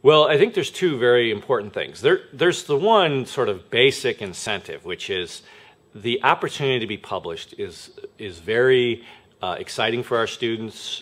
Well, I think there's two very important things. There's the one sort of basic incentive, which is the opportunity to be published is very exciting for our students.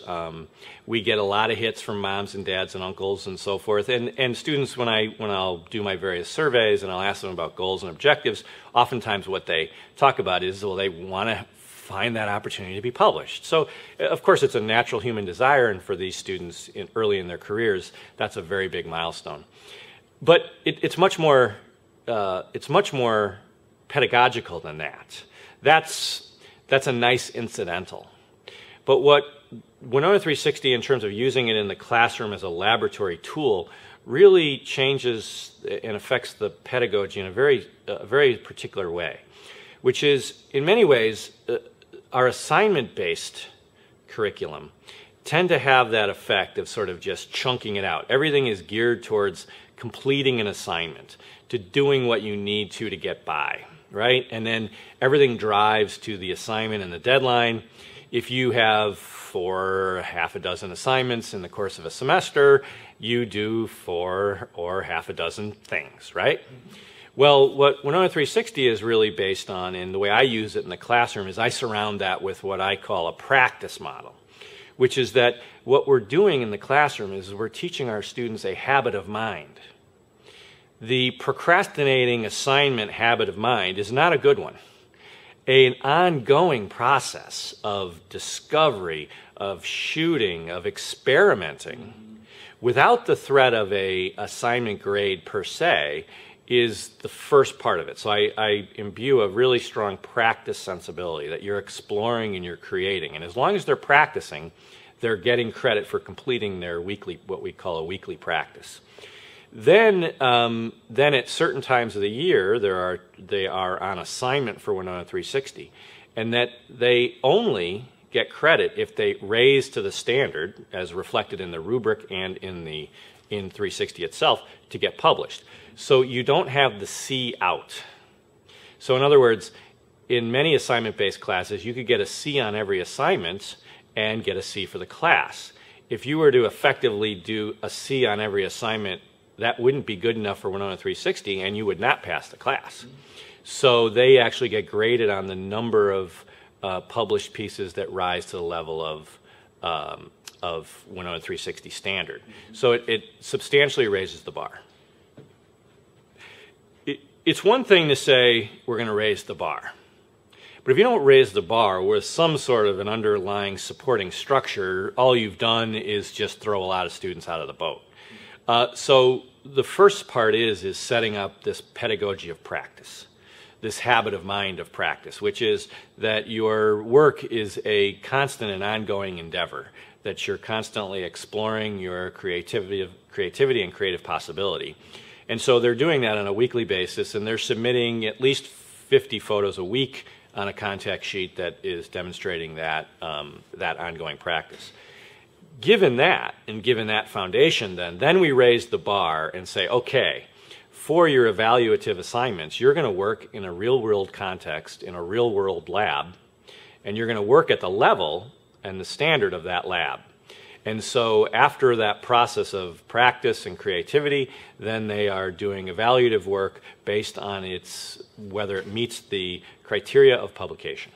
We get a lot of hits from moms and dads and uncles and so forth. And students, when I'll do my various surveys and I'll ask them about goals and objectives, oftentimes what they talk about is, well, they want to find that opportunity to be published. So, of course, it's a natural human desire, and for these students early in their careers, that's a very big milestone. But it's much more pedagogical than that. That's a nice incidental. But what Winona360, in terms of using it in the classroom as a laboratory tool, really changes and affects the pedagogy in a very particular way, which is, in many ways, our assignment-based curriculum tend to have that effect of sort of just chunking it out. Everything is geared towards completing an assignment, to doing what you need to get by, right? And then everything drives to the assignment and the deadline. If you have half a dozen assignments in the course of a semester, you do 4 or half a dozen things, right? Well, what Winona360 is really based on, and the way I use it in the classroom, is I surround that with what I call a practice model, which is that what we're doing in the classroom is we're teaching our students a habit of mind. The procrastinating assignment habit of mind is not a good one. An ongoing process of discovery, of shooting, of experimenting, without the threat of an assignment grade per se, is the first part of it. So I imbue a really strong practice sensibility that you're exploring and you're creating. And as long as they're practicing, they're getting credit for completing their weekly, what we call a weekly practice. Then at certain times of the year, they are on assignment for Winona360, and that they only get credit if they raise to the standard, as reflected in the rubric and in 360 itself, to get published. So you don't have the C out. So in other words, in many assignment-based classes, you could get a C on every assignment and get a C for the class. If you were to effectively do a C on every assignment, that wouldn't be good enough for Winona360, and you would not pass the class. So they actually get graded on the number of published pieces that rise to the level of Winona360 standard. So it substantially raises the bar. It's one thing to say we're going to raise the bar. But if you don't raise the bar with some sort of an underlying supporting structure, all you've done is just throw a lot of students out of the boat. So the first part is setting up this pedagogy of practice, this habit of mind of practice, which is that your work is a constant and ongoing endeavor, that you're constantly exploring your creativity and creative possibility. And so they're doing that on a weekly basis, and they're submitting at least 50 photos a week on a contact sheet that is demonstrating that, that ongoing practice. Given that, and given that foundation, then we raise the bar and say, okay, for your evaluative assignments, you're going to work in a real-world context, in a real-world lab, and you're going to work at the level and the standard of that lab. And so after that process of practice and creativity, then they are doing evaluative work based on whether it meets the criteria of publication.